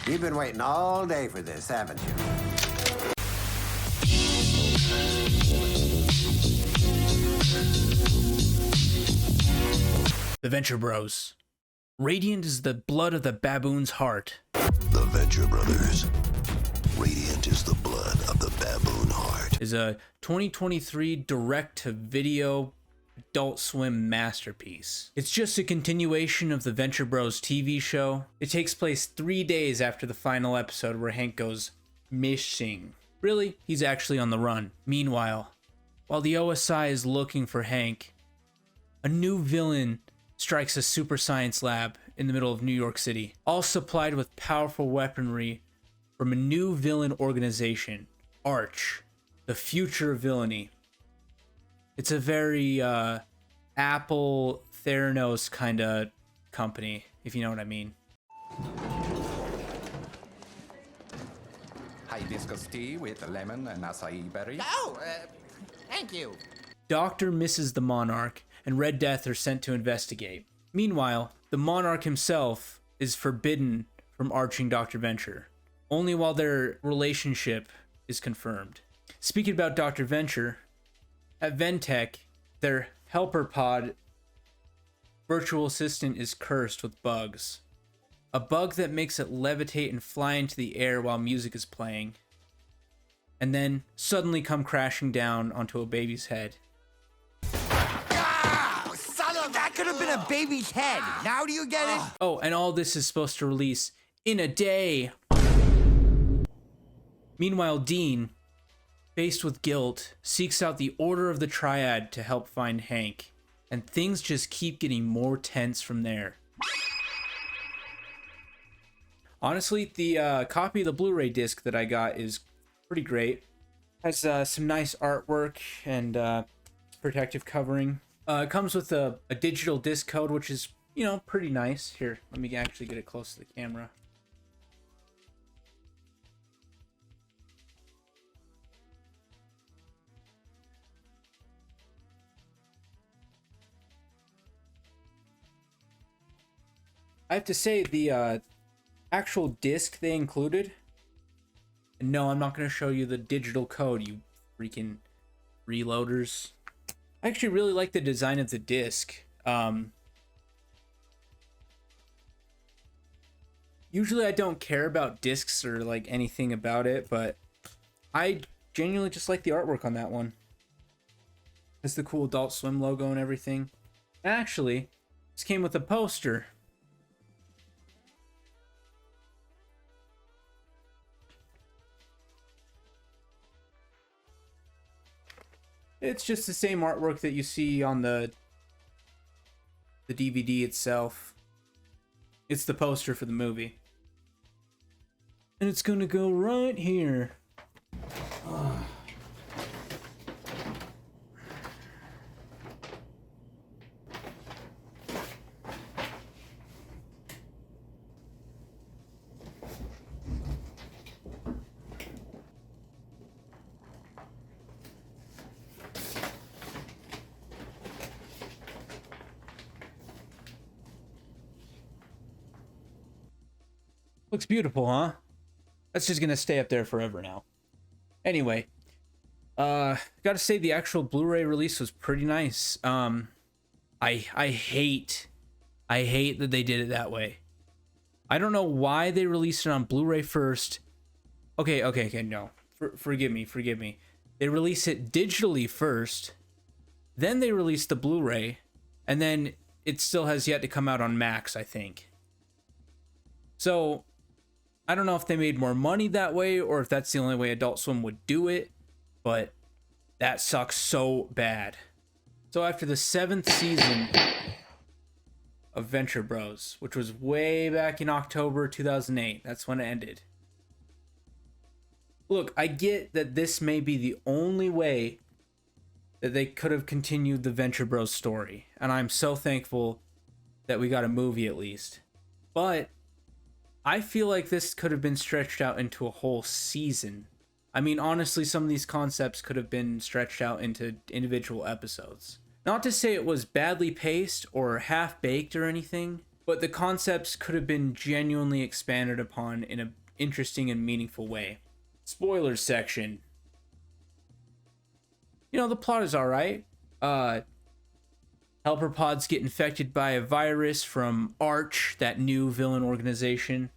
You've been waiting all day for this, haven't you? The Venture Bros. Radiant is the blood of the baboon's heart. The Venture Brothers. Radiant is the blood of the baboon heart. Is a 2023 direct-to-video Adult Swim masterpiece. It's just a continuation of the Venture Bros TV show. It takes place 3 days after the final episode where Hank goes missing. Really, he's actually on the run. Meanwhile, while the OSI is looking for Hank, a new villain strikes a super science lab in the middle of New York City, all supplied with powerful weaponry from a new villain organization, Arch, the future of villainy. It's a very Apple Theranos kind of company, if you know what I mean. Hibiscus tea with lemon and acai berry. Oh, thank you. Doctor misses the Monarch, and Red Death are sent to investigate. Meanwhile, the Monarch himself is forbidden from arching Dr. Venture, only while their relationship is confirmed. Speaking about Dr. Venture, at Ventec, their helper pod virtual assistant is cursed with bugs. A bug that makes it levitate and fly into the air while music is playing, and then suddenly come crashing down onto a baby's head. That could have been a baby's head. Now do you get it? Oh, and all this is supposed to release in a day. Meanwhile, Dean, faced with guilt, seeks out the Order of the Triad to help find Hank, and things just keep getting more tense from there. Honestly, the copy of the Blu-ray disc that I got is pretty great. Has some nice artwork and protective covering. It comes with a digital disc code, which is, you know, pretty nice. Here, let me actually get it close to the camera. I have to say, the actual disc they included... No, I'm not going to show you the digital code, you freaking reloaders. I actually really like the design of the disc. Usually I don't care about discs or like anything about it, but I genuinely just like the artwork on that one. It's the cool Adult Swim logo and everything. Actually, this came with a poster. It's just the same artwork that you see on the DVD itself. It's the poster for the movie. And it's gonna go right here. Looks beautiful, huh? That's just gonna stay up there forever now. Anyway, gotta say the actual Blu-ray release was pretty nice. I hate that they did it that way. I don't know why they released it on Blu-ray first. Okay, no. Forgive me. They released it digitally first, then they released the Blu-ray, and then it still has yet to come out on Max, I think. So, I don't know if they made more money that way or if that's the only way Adult Swim would do it, but that sucks so bad. So after the 7th season of Venture Bros, which was way back in October 2008, that's when it ended. Look, I get that this may be the only way that they could have continued the Venture Bros story, and I'm so thankful that we got a movie at least. But I feel like this could have been stretched out into a whole season. I mean, honestly, some of these concepts could have been stretched out into individual episodes. Not to say it was badly paced or half-baked or anything, but the concepts could have been genuinely expanded upon in an interesting and meaningful way. Spoilers section. You know, the plot is alright. Helper pods get infected by a virus from Arch, that new villain organization,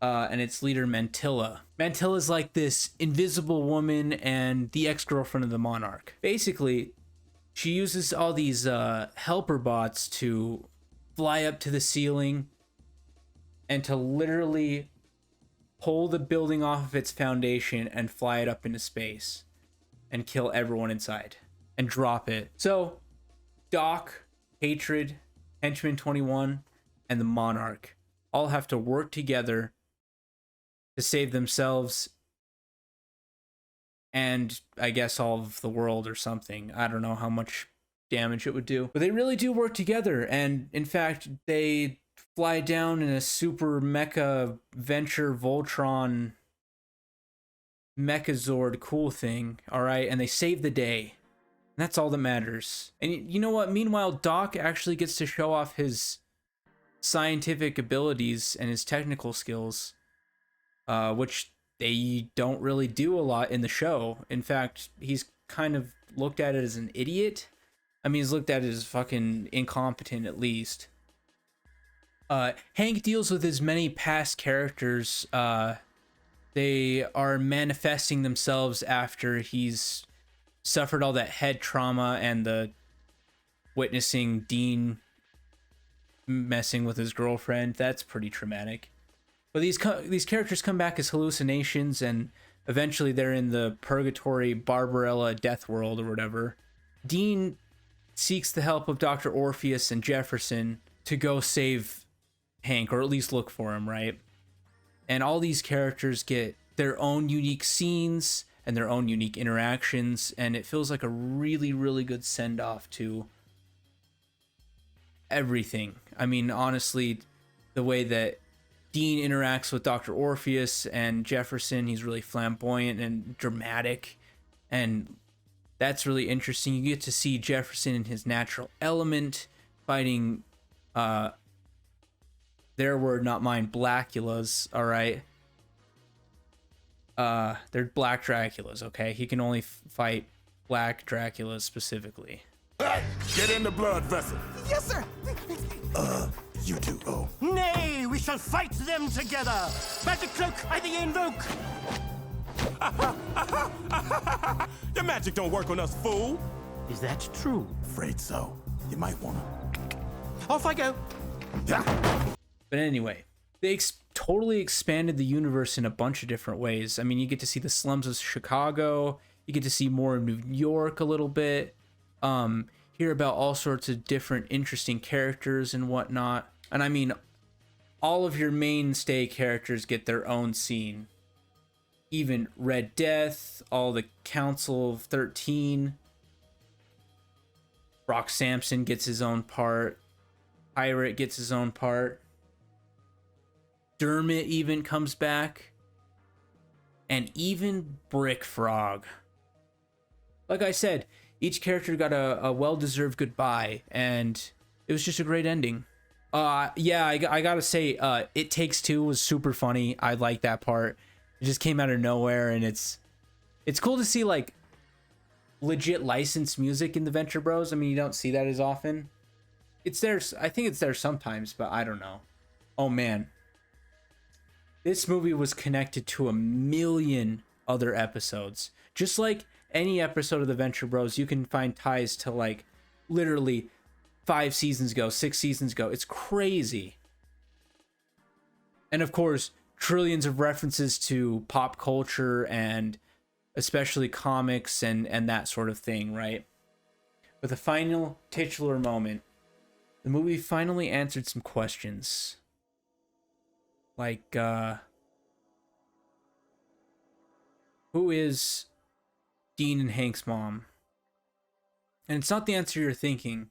and its leader Mantilla. Mantilla's like this invisible woman and the ex-girlfriend of the Monarch. Basically, she uses all these helper bots to fly up to the ceiling and to literally pull the building off of its foundation and fly it up into space and kill everyone inside and drop it. So Doc, Hatred, Henchman 21, and the Monarch all have to work together to save themselves and I guess all of the world or something. I don't know how much damage it would do, but they really do work together. And in fact, they fly down in a super mecha Venture Voltron Mechazord cool thing, all right, and they save the day. And that's all that matters. And you know what? Meanwhile, Doc actually gets to show off his scientific abilities and his technical skills, which they don't really do a lot in the show. In fact, he's kind of looked at it as an idiot. I mean, he's looked at it as fucking incompetent, at least. Hank deals with his many past characters. They are manifesting themselves after he's suffered all that head trauma and the witnessing Dean messing with his girlfriend. That's pretty traumatic. But these characters come back as hallucinations, and eventually they're in the purgatory Barbarella death world or whatever. Dean seeks the help of Dr. Orpheus and Jefferson to go save Hank, or at least look for him, right? And all these characters get their own unique scenes and their own unique interactions, and it feels like a really, really good send-off to everything. I mean, honestly, the way that Dean interacts with Dr. Orpheus and Jefferson, he's really flamboyant and dramatic, and that's really interesting. You get to see Jefferson in his natural element, fighting, their word, not mine, Blackulas, all right? They're Black Draculas, okay? He can only fight Black Draculas specifically. Hey, get in the blood vessel. Yes, sir. You two go. Nay, we shall fight them together. Magic cloak, I thee invoke. Your magic don't work on us, fool. Is that true? Afraid so. You might wanna. Off I go. But anyway, they totally expanded the universe in a bunch of different ways. I mean, you get to see the slums of Chicago. You get to see more of New York a little bit. Hear about all sorts of different interesting characters and whatnot. And I mean, all of your mainstay characters get their own scene. Even Red Death, all the Council of 13. Brock Sampson gets his own part. Pirate gets his own part. Dermot even comes back. And even Brick Frog. Like I said, each character got a well-deserved goodbye, and it was just a great ending. Yeah, I gotta say, It Takes Two was super funny. I like that part. It just came out of nowhere, and it's cool to see, like, legit licensed music in the Venture Bros. I mean, you don't see that as often. It's there, I think it's there sometimes, but I don't know. Oh, man. This movie was connected to a million other episodes. Just like any episode of the Venture Bros, you can find ties to, like, literally 5 seasons ago, 6 seasons ago. It's crazy. And of course, trillions of references to pop culture and especially comics and that sort of thing, right? With a final titular moment, the movie finally answered some questions. Like, who is Dean and Hank's mom? And it's not the answer you're thinking.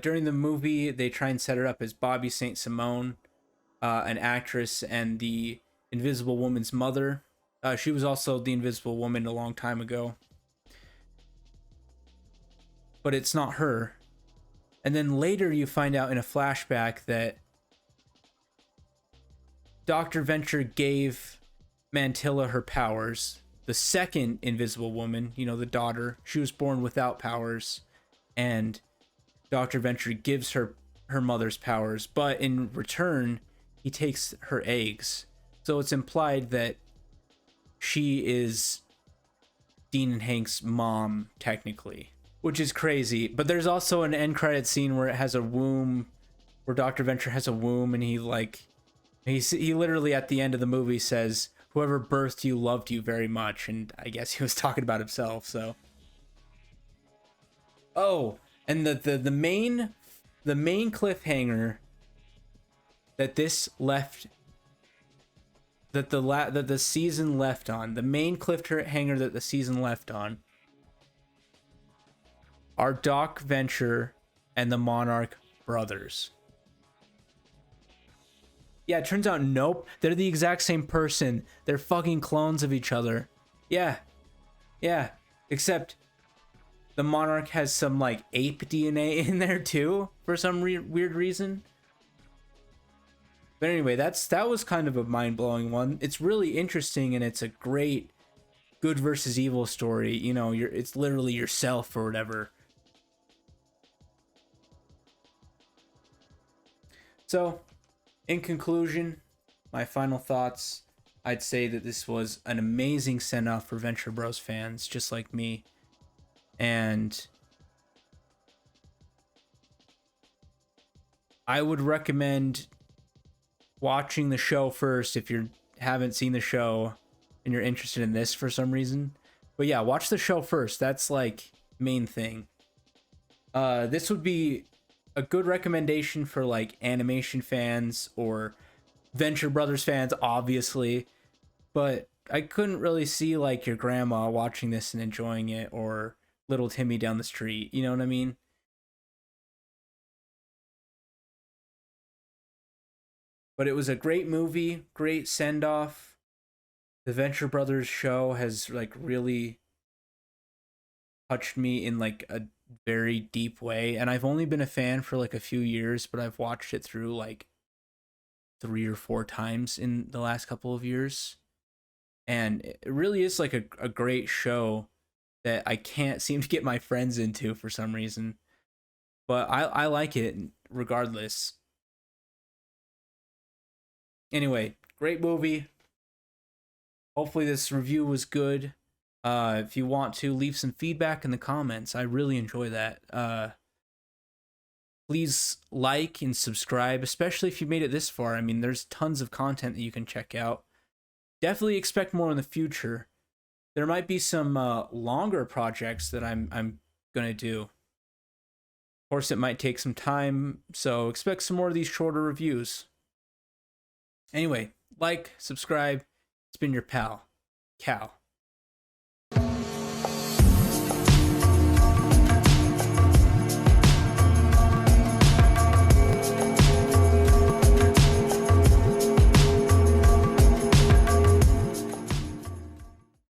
During the movie, they try and set it up as Bobby St. Simone, an actress and the Invisible Woman's mother. She was also the Invisible Woman a long time ago. But it's not her. And then later you find out in a flashback that Dr. Venture gave Mantilla her powers. The second Invisible Woman, you know, the daughter, she was born without powers, and Dr. Venture gives her mother's powers, but in return, he takes her eggs. So it's implied that she is Dean and Hank's mom, technically, which is crazy. But there's also an end credit scene where it has a womb, where Dr. Venture has a womb, and he literally at the end of the movie says, "Whoever birthed you loved you very much," and I guess he was talking about himself. So, oh, and the main cliffhanger that this left, that the season left on, the main cliffhanger that the season left on, are Doc Venture and the Monarch brothers. Yeah, it turns out, nope, they're the exact same person. They're fucking clones of each other. Yeah, except the Monarch has some, like, ape DNA in there, too, for some weird reason. But anyway, that was kind of a mind-blowing one. It's really interesting, and it's a great good versus evil story. You know, it's literally yourself or whatever. So, in conclusion, my final thoughts, I'd say that this was an amazing send-off for Venture Bros fans, just like me. And I would recommend watching the show first if you haven't seen the show and you're interested in this for some reason. But yeah, watch the show first. That's like main thing. This would be a good recommendation for like animation fans or Venture Brothers fans, obviously. But I couldn't really see like your grandma watching this and enjoying it, or little Timmy down the street. You know what I mean? But it was a great movie, great send-off. The Venture Brothers show has like really touched me in like a very deep way, and I've only been a fan for like a few years, but I've watched it through like 3 or 4 times in the last couple of years, and it really is like a great show that I can't seem to get my friends into for some reason, but I like it regardless. Anyway, great movie. Hopefully this review was good. If you want to, leave some feedback in the comments. I really enjoy that. Please like and subscribe, especially if you made it this far. I mean, there's tons of content that you can check out. Definitely expect more in the future. There might be some longer projects that I'm gonna do. Of course, it might take some time, so expect some more of these shorter reviews. Anyway, like, subscribe. It's been your pal, Cal.